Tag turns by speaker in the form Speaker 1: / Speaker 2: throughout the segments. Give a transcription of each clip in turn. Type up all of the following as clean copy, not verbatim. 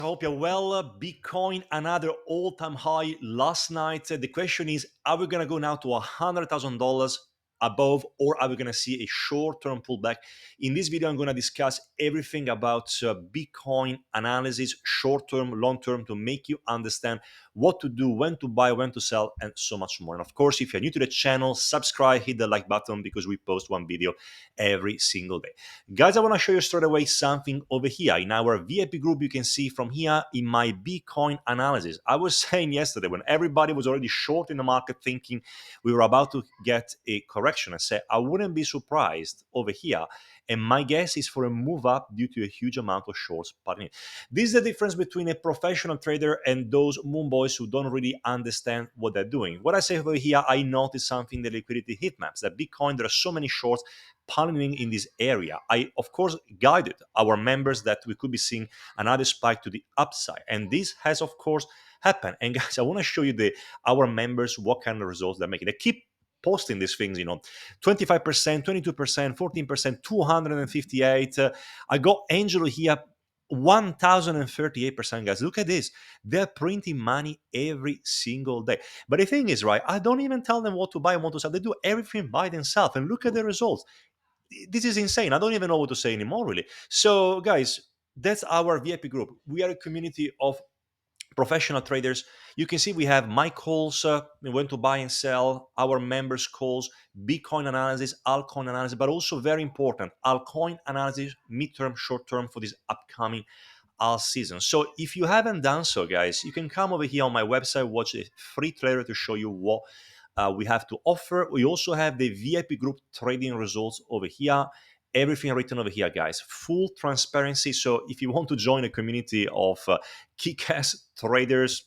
Speaker 1: I hope you're well. Bitcoin, another all-time high last night. The question is, are we going to go now to $100,000 above, or are we going to see a short-term pullback? In this video, I'm going to discuss everything about Bitcoin analysis, short-term, long-term, to make you understand what to do, when to buy, when to sell, and so much more. And of course, if you're new to the channel, subscribe, hit the like button, because we post one video every single day. Guys, I want to show you straight away something over here. In our VIP group, you can see from here in my Bitcoin analysis. I was saying yesterday when everybody was already short in the market thinking we were about to get a correction, I said I wouldn't be surprised over here. And my guess is for a move up due to a huge amount of shorts. This is the difference between a professional trader and those moon boys who don't really understand what they're doing. What I say over here, I noticed something, the liquidity heat maps. That Bitcoin, there are so many shorts piling in this area. I, of course, guided our members that we could be seeing another spike to the upside. And this has, of course, happened. And guys, I want to show you our members what kind of results they're making. They keep posting these things, 25%, 22%, 14%, 258. I got Angelo here, 1038%. Guys, look at this. They're printing money every single day. But the thing is, right, I don't even tell them what to buy and what to sell. They do everything by themselves. And look at the results. This is insane. I don't even know what to say anymore, really. So, guys, that's our VIP group. We are a community of professional traders. You can see we have my calls, when to buy and sell, our members' calls, Bitcoin analysis, altcoin analysis, but also very important, altcoin analysis, midterm, short term for this upcoming alt season. So if you haven't done so, guys, you can come over here on my website, watch a free trailer to show you what we have to offer. We also have the VIP group trading results over here. Everything written over here, guys. Full transparency. So if you want to join a community of kick-ass traders,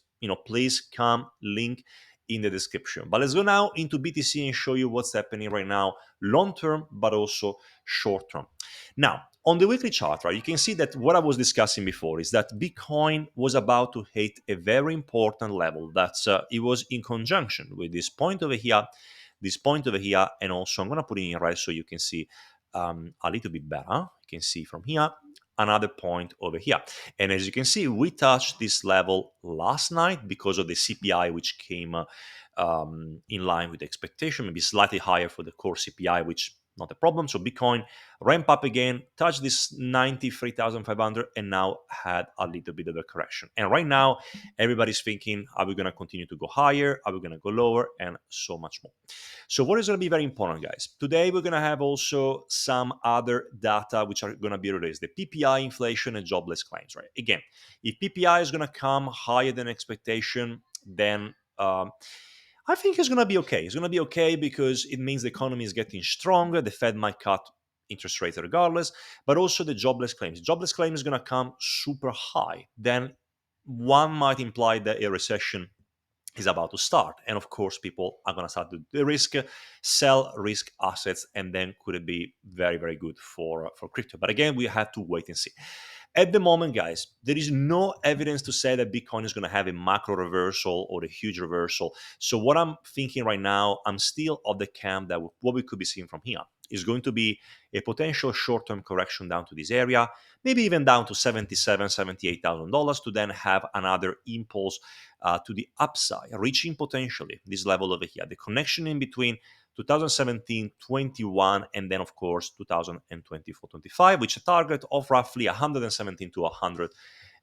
Speaker 1: please come. Link in the description. But let's go now into BTC and show you what's happening right now, long term, but also short term. Now, on the weekly chart, right, you can see that what I was discussing before is that Bitcoin was about to hit a very important level. That's it was in conjunction with this point over here, and also I'm going to put it in red so you can see a little bit better. You can see from here another point over here. And as you can see, we touched this level last night because of the CPI, which came in line with expectation, maybe slightly higher for the core CPI, which not a problem. So Bitcoin ramp up again, touched this 93,500, and now had a little bit of a correction. And right now, everybody's thinking, are we going to continue to go higher? Are we going to go lower? And so much more. So what is going to be very important, guys? Today, we're going to have also some other data which are going to be released. The PPI, inflation, and jobless claims, right? Again, if PPI is going to come higher than expectation, then I think it's going to be okay. It's going to be okay because it means the economy is getting stronger. The Fed might cut interest rates regardless, but also the jobless claims. Jobless claim is going to come super high. Then one might imply that a recession is about to start. And of course, people are going to start to the risk, sell risk assets, and then could it be very, very good for crypto. But again, we have to wait and see. At the moment, guys, there is no evidence to say that Bitcoin is going to have a macro reversal or a huge reversal. So what I'm thinking right now, I'm still of the camp that what we could be seeing from here is going to be a potential short-term correction down to this area, maybe even down to $77,000, $78,000 to then have another impulse to the upside, reaching potentially this level over here. The connection in between 2017, 21, and then of course 2024, 25, which a target of roughly 117 to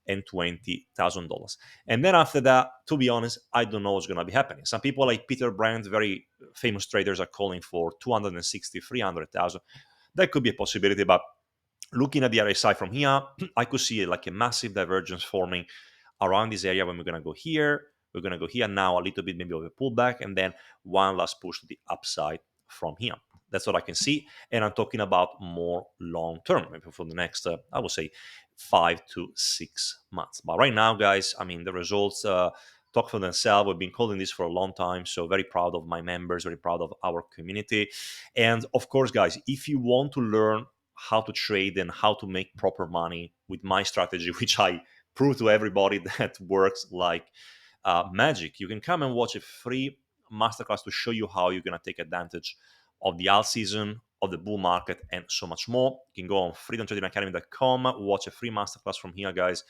Speaker 1: $120,000. And then after that, to be honest, I don't know what's going to be happening. Some people like Peter Brand, very famous traders, are calling for 260, 300,000. That could be a possibility, but looking at the RSI from here, I could see like a massive divergence forming around this area when we're going to go here. We're going to go here now, a little bit maybe of a pullback, and then one last push to the upside from here. That's what I can see. And I'm talking about more long term, maybe for the next, I would say, 5 to 6 months. But right now, guys, I mean, the results talk for themselves. We've been calling this for a long time. So very proud of my members, very proud of our community. And of course, guys, if you want to learn how to trade and how to make proper money with my strategy, which I prove to everybody that works like magic, you can come and watch a free masterclass to show you how you're going to take advantage of the alt season, of the bull market, and so much more. You can go on freedomtradingacademy.com, watch a free masterclass from here, guys.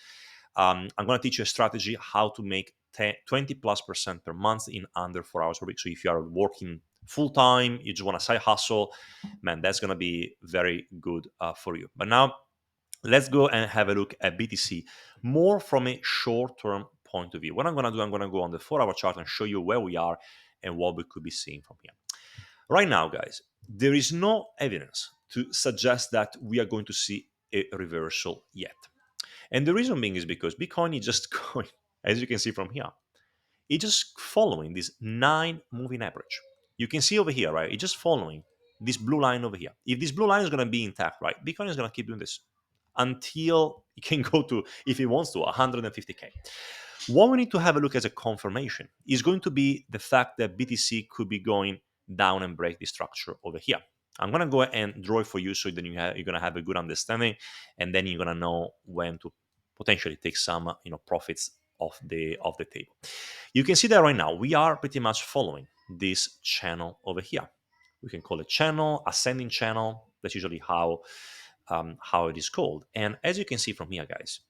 Speaker 1: I'm going to teach you a strategy how to make 20+% per month in under 4 hours a week. So if you are working full time, you just want to side hustle, man, that's going to be very good for you. But now let's go and have a look at BTC more from a short-term point of view. What I'm going to do, I'm going to go on the 4-hour chart and show you where we are and what we could be seeing from here. Right now, guys, there is no evidence to suggest that we are going to see a reversal yet. And the reason being is because Bitcoin is just going, as you can see from here, it's just following this 9 moving average. You can see over here, right? It's just following this blue line over here. If this blue line is going to be intact, right, Bitcoin is going to keep doing this until it can go to, if it wants to, 150K. What we need to have a look as a confirmation is going to be the fact that BTC could be going down and break the structure over here. I'm going to go and draw it for you so that you're going to have a good understanding, and then you're going to know when to potentially take some profits off the table. You can see that right now we are pretty much following this channel over here. We can call it channel, ascending channel. That's usually how it is called. And as you can see from here, guys,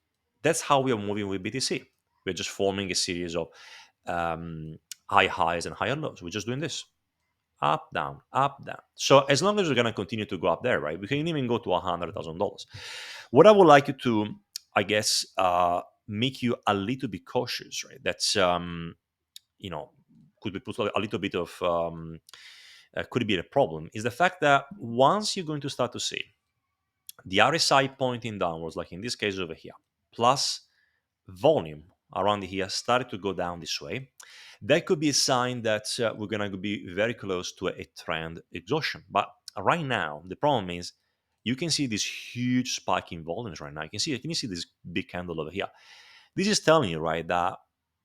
Speaker 1: that's how we are moving with BTC. We're just forming a series of high highs and higher lows. We're just doing this up, down, up, down. So as long as we're going to continue to go up there, right, we can even go to $100,000. What I would like you to, I guess, make you a little bit cautious, right? That's could be put a little bit of could be a problem. Is the fact that once you're going to start to see the RSI pointing downwards, like in this case over here, plus volume around here started to go down this way, that could be a sign that we're going to be very close to a trend exhaustion. But right now, the problem is you can see this huge spike in volumes right now. Can you see this big candle over here? This is telling you, right, that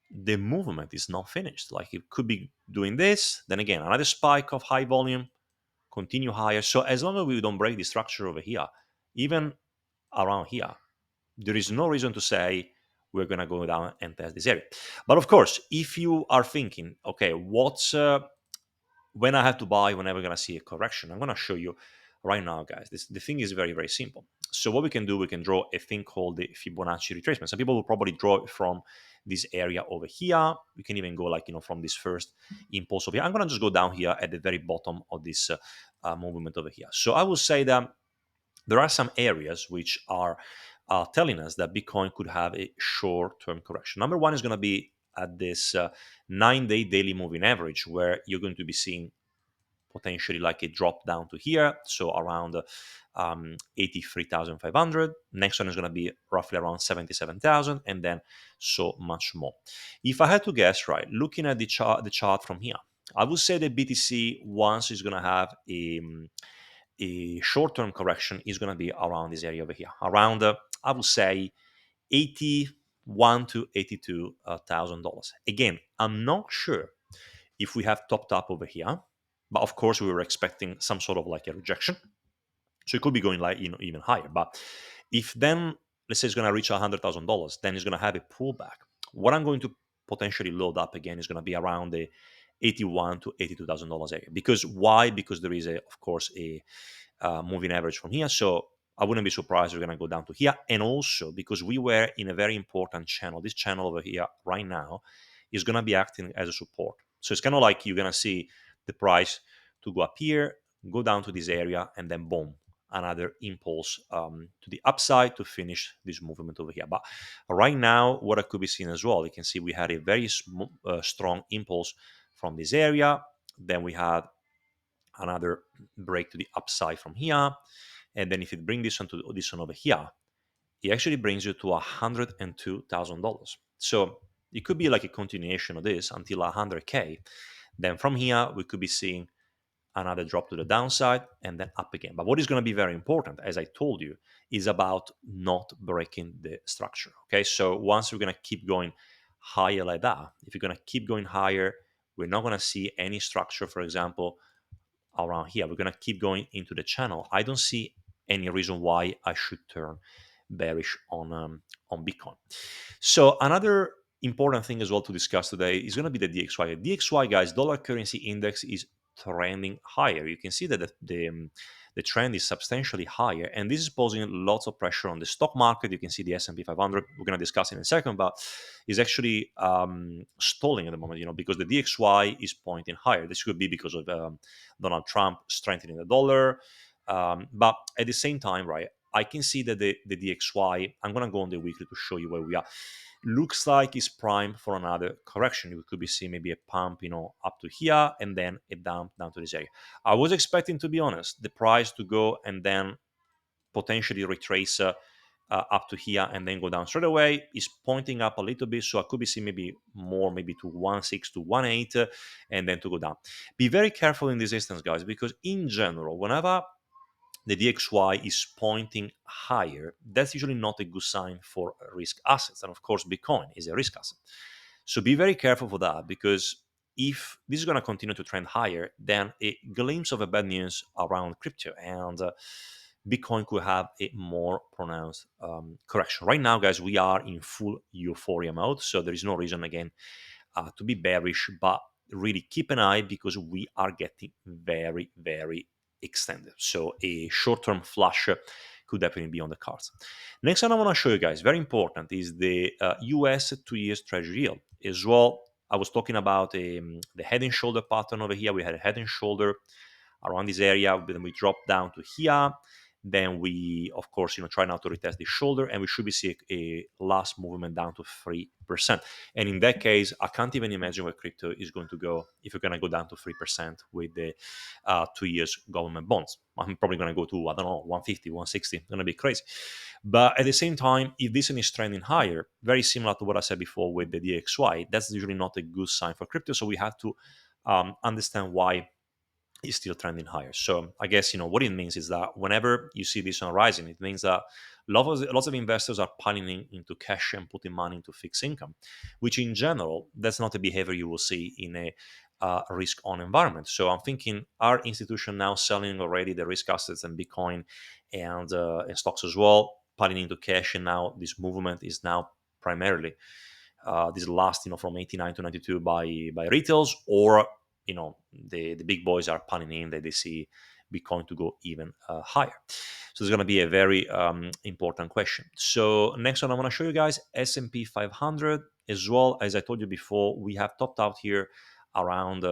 Speaker 1: the movement is not finished. Like it could be doing this, then again, another spike of high volume, continue higher. So as long as we don't break the structure over here, even around here, there is no reason to say we're going to go down and test this area. But of course, if you are thinking, okay, what's when I have to buy whenever we're going to see a correction, I'm going to show you right now, guys. The thing is very, very simple. So what we can do, we can draw a thing called the Fibonacci retracement. Some people will probably draw it from this area over here. We can even go like, from this first impulse over here. I'm going to just go down here at the very bottom of this movement over here. So I will say that there are some areas which are telling us that Bitcoin could have a short-term correction. Number one is going to be at this 9-day daily moving average, where you're going to be seeing potentially like a drop down to here, so around 83,500. Next one is going to be roughly around 77,000, and then so much more. If I had to guess, right, looking at the chart from here, I would say that BTC once is going to have a short-term correction is going to be around this area over here, around I would say $81,000 to $82,000. Again, I'm not sure if we have topped up over here, but of course we were expecting some sort of like a rejection, so it could be going like even higher. But if then let's say it's going to reach $100,000, then it's going to have a pullback. What I'm going to potentially load up again is going to be around the $81,000 to $82,000 area. Because why? Because there is of course a moving average from here. So I wouldn't be surprised we're going to go down to here. And also because we were in a very important channel, this channel over here right now is going to be acting as a support. So it's kind of like you're going to see the price to go up here, go down to this area, and then boom, another impulse to the upside to finish this movement over here. But right now, what I could be seeing as well, you can see we had a very strong impulse from this area. Then we had another break to the upside from here. And then if it brings this one to this one over here, it actually brings you to $102,000. So it could be like a continuation of this until 100K. Then from here, we could be seeing another drop to the downside and then up again. But what is going to be very important, as I told you, is about not breaking the structure. Okay, so once we're going to keep going higher like that, if you're going to keep going higher, we're not going to see any structure, for example, around here. We're going to keep going into the channel. I don't see any reason why I should turn bearish on Bitcoin. So another important thing as well to discuss today is going to be the DXY. DXY, guys, dollar currency index, is trending higher. You can see that the trend is substantially higher, and this is posing lots of pressure on the stock market. You can see the S&P 500. We're going to discuss in a second, but is actually stalling at the moment. Because the DXY is pointing higher. This could be because of Donald Trump strengthening the dollar, but at the same time, right? I can see that the DXY. I'm going to go on the weekly to show you where we are. Looks like it's primed for another correction. We could be seeing maybe a pump, up to here and then a dump down to this area. I was expecting, to be honest, the price to go and then potentially retrace up to here and then go down straight away. Is pointing up a little bit, so I could be seeing maybe more, maybe to 1.6 to 1.8, and then to go down. Be very careful in this instance, guys, because in general, whenever the DXY is pointing higher, that's usually not a good sign for risk assets. And of course, Bitcoin is a risk asset. So be very careful for that, because if this is going to continue to trend higher, then a glimpse of a bad news around crypto and Bitcoin could have a more pronounced correction. Right now, guys, we are in full euphoria mode. So there is no reason, again, to be bearish, but really keep an eye, because we are getting very, very extended. So a short-term flush could definitely be on the cards. Next one I want to show you guys, very important, is the US 2 years Treasury yield. As well, I was talking about the head and shoulder pattern over here. We had a head and shoulder around this area, then we drop down to here. Then we, of course, try now to retest the shoulder, and we should be seeing a last movement down to 3%. And in that case, I can't even imagine where crypto is going to go if you're going to go down to 3% with the 2 years government bonds. I'm probably going to go to, I don't know, 150, 160. Going to be crazy. But at the same time, if this one is trending higher, very similar to what I said before with the DXY, that's usually not a good sign for crypto. So we have to understand why is still trending higher. So I guess what it means is that whenever you see this on rising, it means that lots of investors are piling into cash and putting money into fixed income, which in general, that's not a behavior you will see in a risk-on environment. So I'm thinking, are institutions now selling already the risk assets and Bitcoin and stocks as well, piling into cash, and now this movement is now primarily this last from 89 to 92 by retails, or the big boys are punning in that they see Bitcoin to go even higher. So there's going to be a very important question. So next one I want to show you guys, S&P 500. As well, as I told you before, we have topped out here around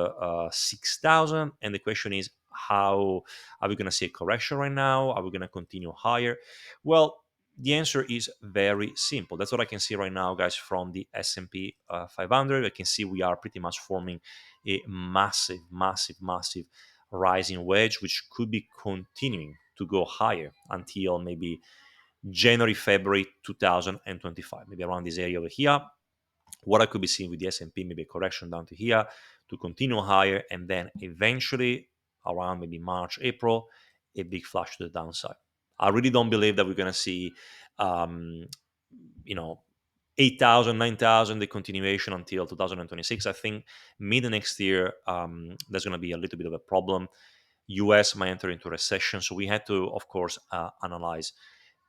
Speaker 1: 6,000, and the question is, how are we going to see a correction right now? Are we going to continue higher? Well, the answer is very simple. That's what I can see right now, guys, from the S&P 500. I can see we are pretty much forming a massive, massive, massive rising wedge, which could be continuing to go higher until maybe January, February 2025, maybe around this area over here. What I could be seeing with the S&P, maybe a correction down to here to continue higher, and then eventually around maybe March, April, a big flash to the downside. I really don't believe that we're going to see, you know, 8,000, 9,000, the continuation until 2026. I think mid next year, there's going to be a little bit of a problem. US might enter into recession. So we had to, of course, analyze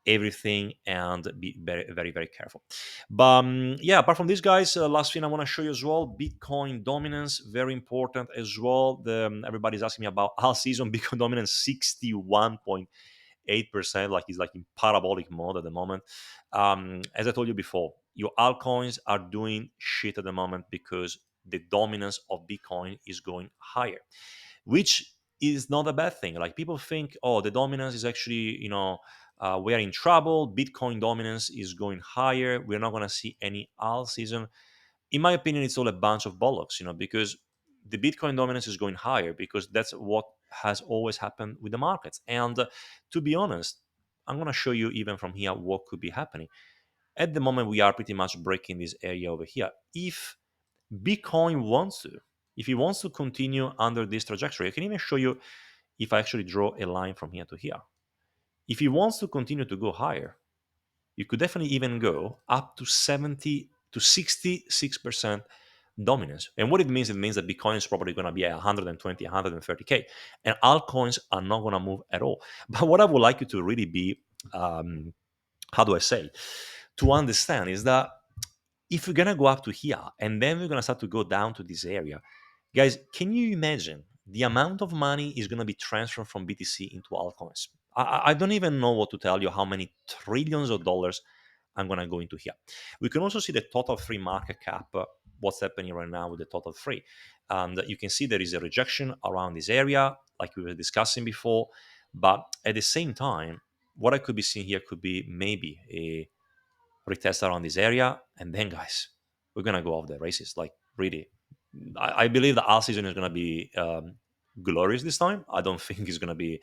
Speaker 1: everything and be very, very, very careful. But yeah, apart from this, guys, last thing I want to show you as well, Bitcoin dominance, very important as well. Everybody's asking me about Altseason. Bitcoin dominance 61.8%, like it's like in parabolic mode at the moment. As I told you before, your altcoins are doing shit at the moment because the dominance of Bitcoin is going higher, which is not a bad thing. Like, people think, oh, the dominance is actually, we are in trouble. Bitcoin dominance is going higher. We're not going to see any Altseason. In my opinion, it's all a bunch of bollocks, because the Bitcoin dominance is going higher because that's what has always happened with the markets. And to be honest, I'm going to show you even from here what could be happening. At the moment, we are pretty much breaking this area over here. If Bitcoin wants to, if he wants to continue under this trajectory, I can even show you if I actually draw a line from here to here. If he wants to continue to go higher, you could definitely even go up to 70 to 66% dominance. And what it means that Bitcoin is probably going to be at 120, 130K. And altcoins are not going to move at all. But what I would like you to really be, how do I say, to understand is that if we're going to go up to here and then we're going to start to go down to this area, guys, can you imagine the amount of money is going to be transferred from BTC into altcoins. I don't even know what to tell you how many trillions of dollars I'm going to go into here. We can also see the total free market cap, what's happening right now with the total free. And you can see there is a rejection around this area, like we were discussing before. But at the same time, what I could be seeing here could be maybe a retest around this area. And then, guys, we're going to go off the races. Like, really, I believe the Altseason is going to be glorious this time. I don't think it's going to be,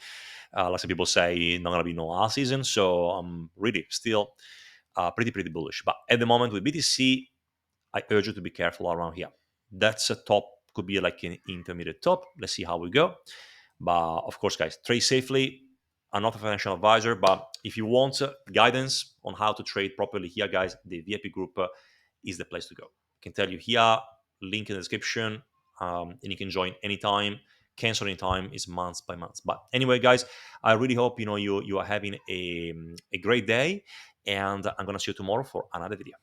Speaker 1: like some people say, not going to be no Altseason. So I'm really still pretty bullish. But at the moment with BTC, I urge you to be careful around here. That's a top, could be like an intermediate top. Let's see how we go. But of course, guys, trade safely. I'm not a financial advisor, but if you want guidance on how to trade properly here, guys, the VIP group is the place to go. I can tell you here, link in the description, and you can join anytime. Cancel anytime is months by months. But anyway, guys, I really hope you are having a great day, and I'm gonna see you tomorrow for another video.